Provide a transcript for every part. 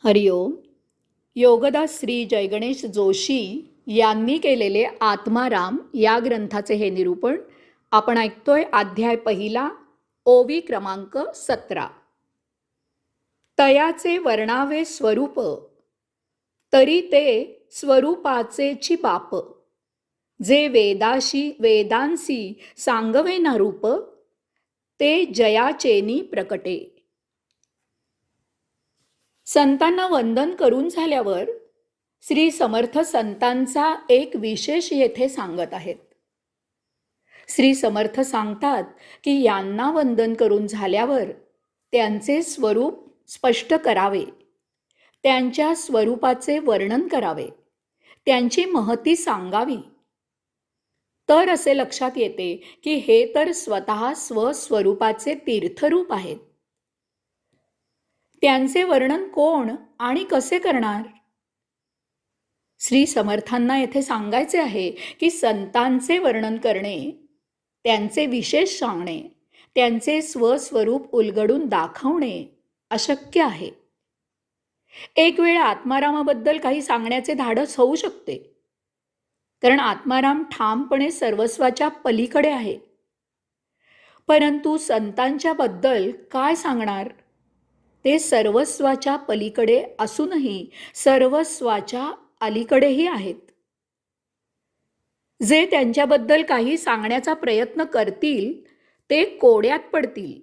हरिओम. योगदास श्री जयगणेश जोशी यांनी केलेले आत्माराम या ग्रंथाचे हे निरूपण आपण ऐकतोय. अध्याय पहिला, ओवी क्रमांक 17. तयाचे वर्णावे स्वरूप, तरी ते स्वरूपाचेची बाप. जे वेदांसी सांगवे ना रूप, ते जयाचेनी प्रकटे. संतांना वंदन करून झाल्यावर श्री समर्थ संतांचा एक विशेष येथे सांगत आहेत. श्री समर्थ सांगतात की यांना वंदन करून झाल्यावर त्यांचे स्वरूप स्पष्ट करावे, त्यांच्या स्वरूपाचे वर्णन करावे, त्यांची महती सांगावी. तर असे लक्षात येते की हे तर स्वतः स्वस्वरूपाचे तीर्थरूप आहेत. त्यांचे वर्णन कोण आणि कसे करणार? श्री समर्थांना येथे सांगायचे आहे की संतांचे वर्णन करणे, त्यांचे विशेष सांगणे, त्यांचे स्वस्वरूप उलगडून दाखवणे अशक्य आहे. एक वेळ आत्मारामाबद्दल काही सांगण्याचे धाडस होऊ शकते, कारण आत्माराम ठामपणे सर्वस्वाच्या पलीकडे आहे. परंतु संतांच्या बद्दल काय सांगणार? ते सर्वस्वाच्या पलीकडे असूनही सर्वस्वाच्या अलीकडेही आहेत. जे त्यांच्याबद्दल काही सांगण्याचा प्रयत्न करतील ते कोड्यात पडतील,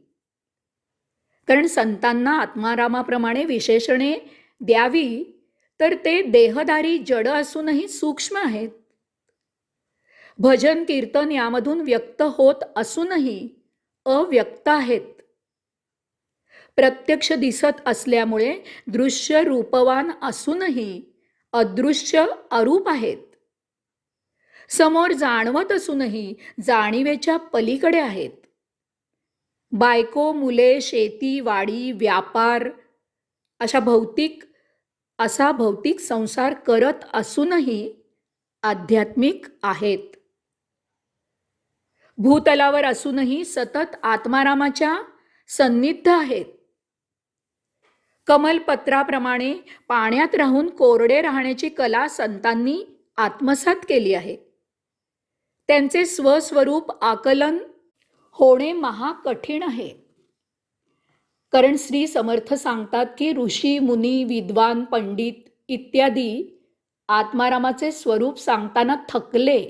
कारण संतांना आत्मारामाप्रमाणे विशेषणे द्यावी तर ते देहधारी जड असूनही सूक्ष्म आहेत. भजन कीर्तन यामधून व्यक्त होत असूनही अव्यक्त आहेत. प्रत्यक्ष दिसत असल्यामुळे दृश्य रूपवान असूनही अदृश्य अरूप आहेत. समोर जाणवत असूनही जाणीवेच्या पलीकडे आहेत. बायको, मुले, शेती, वाडी, व्यापार असा भौतिक संसार करत असूनही आध्यात्मिक आहेत. भूतलावर असूनही सतत आत्मारामाच्या सन्निध आहेत. कमलपत्राप्रमाणे पाण्यात राहून कोरडे राहण्याची कला संतांनी आत्मसात केली आहे. त्यांचे स्वस्वरूप आकलन होणे महाकठीण आहे, कारण श्री समर्थ सांगतात की ऋषी, मुनी, विद्वान, पंडित इत्यादी आत्मारामाचे स्वरूप सांगताना थकले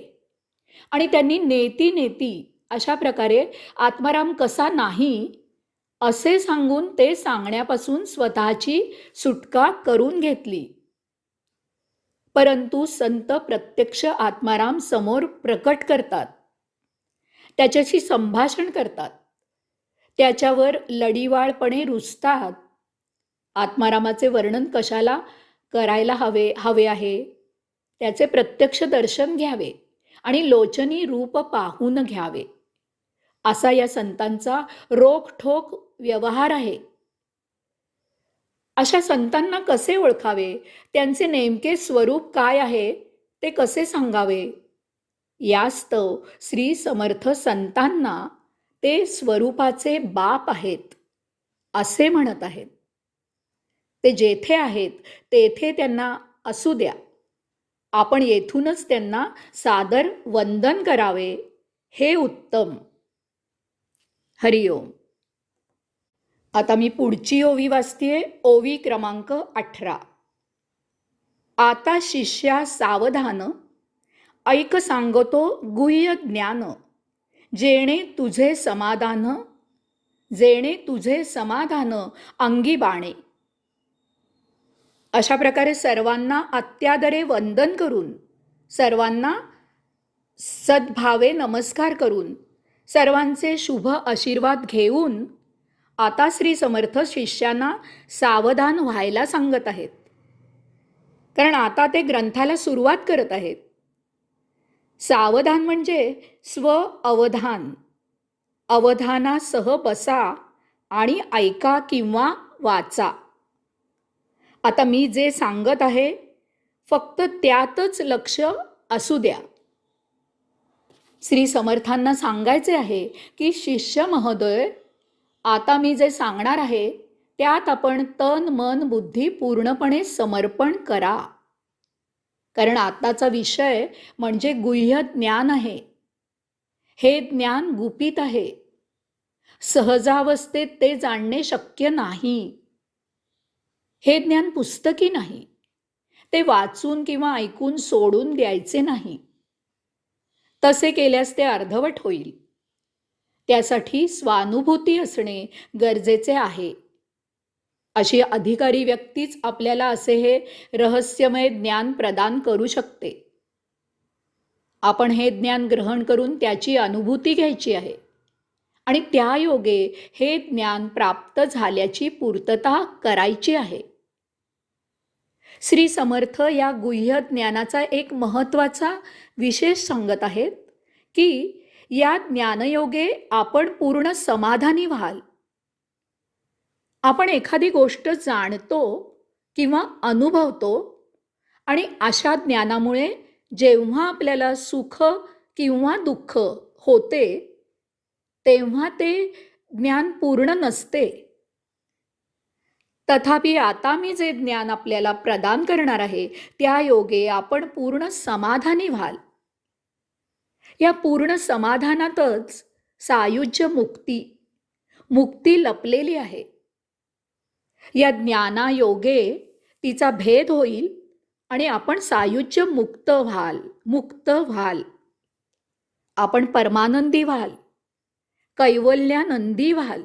आणि त्यांनी नेती अशा प्रकारे आत्माराम कसा नाही असे सांगून ते सांगण्यापासून स्वतःची सुटका करून घेतली. परंतु संत प्रत्यक्ष आत्माराम समोर प्रकट करतात, त्याच्याशी संभाषण करतात, त्याच्यावर लढीवाळपणे रुजतात. आत्मारामाचे वर्णन कशाला करायला हवे आहे, त्याचे प्रत्यक्ष दर्शन घ्यावे आणि लोचनी रूप पाहून घ्यावे, असा या संतांचा रोखठोक व्यवहार आहे. अशा संतांना कसे ओळखावे, त्यांचे नेमके स्वरूप काय आहे ते कसे सांगावे? यास्तव श्री समर्थ संतांना ते स्वरूपाचे बाप आहेत असे म्हणत आहेत. ते जेथे आहेत तेथे त्यांना असू द्या. आपण येथूनच त्यांना सादर वंदन करावे, हे उत्तम. हरिओम. आता मी पुढची ओवी वाचतेय. ओवी क्रमांक 18. आता शिष्या सावधान, ऐक सांगतो गुह्य ज्ञान. जेणे तुझे समाधान अंगी बाणे. अशा प्रकारे सर्वांना अत्यादरे वंदन करून, सर्वांना सद्भावे नमस्कार करून, सर्वांचे शुभ आशीर्वाद घेऊन आता श्री समर्थ शिष्यांना सावधान व्हायला सांगत आहेत, कारण आता ते ग्रंथाला सुरुवात करत आहेत. सावधान म्हणजे स्व अवधान. अवधानासह बसा आणि ऐका किंवा वाचा. आता मी जे सांगत आहे फक्त त्यातच लक्ष असू द्या. श्री समर्थांना सांगायचे आहे की शिष्य महोदय, आता मी जे सांगणार आहे त्यात आपण तन मन बुद्धी पूर्णपणे समर्पण करा. कारण आताचा विषय म्हणजे गुह्य ज्ञान आहे. हे ज्ञान गुपित आहे. सहजावस्थेत ते जाणणे शक्य नाही. हे ज्ञान पुस्तकी नाही. ते वाचून किंवा ऐकून सोडून द्यायचे नाही. तसे केल्यास ते अर्धवट होईल. त्यासाठी स्वानुभूती असणे गरजेचे आहे. अशी अधिकारी व्यक्तीच आपल्याला असे हे रहस्यमय ज्ञान प्रदान करू शकते. आपण हे ज्ञान ग्रहण करून त्याची अनुभूती घ्यायची आहे आणि त्या योगे हे ज्ञान प्राप्त झाल्याची पूर्तता करायची आहे. श्री समर्थ या गुह्य ज्ञानाचा एक महत्त्वाचा विशेष सांगत आहेत की या ज्ञानयोगे आपण पूर्ण समाधानी व्हाल. आपण एखादी गोष्ट जाणतो किंवा अनुभवतो आणि अशा ज्ञानामुळे जेव्हा आपल्याला सुख किंवा दुःख होते तेव्हा ते ज्ञान पूर्ण नसते. तथापि आता मी जे ज्ञान आपल्याला प्रदान करणार आहे त्या योगे आपण पूर्ण समाधानी व्हाल. या पूर्ण समाधानातच सायुज्य मुक्ती लपलेली आहे. या ज्ञानायोगे तिचा भेद होईल आणि आपण सायुज्य मुक्त व्हाल. आपण परमानंदी व्हाल, कैवल्यानंदी व्हाल.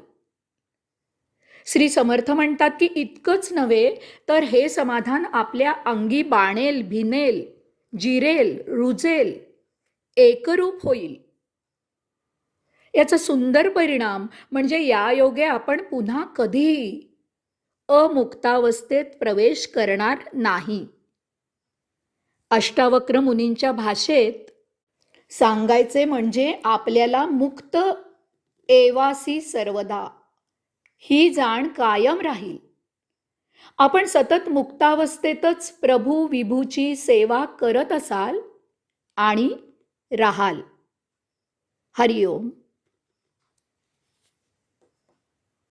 श्री समर्थ म्हणतात की इतकंच नव्हे तर हे समाधान आपल्या अंगी बाणेल, भिनेल, जिरेल, रुजेल, एकरूप होईल. याचा सुंदर परिणाम म्हणजे या योगे आपण पुन्हा कधीही अमुक्तावस्थेत प्रवेश करणार नाही. अष्टावक्र मुनींच्या भाषेत सांगायचे म्हणजे आपल्याला मुक्त एवासी सर्वदा ही जाण कायम राहील. आपण सतत मुक्तावस्थेतच प्रभू विभूची सेवा करत असाल आणि राहाल. हरिओम.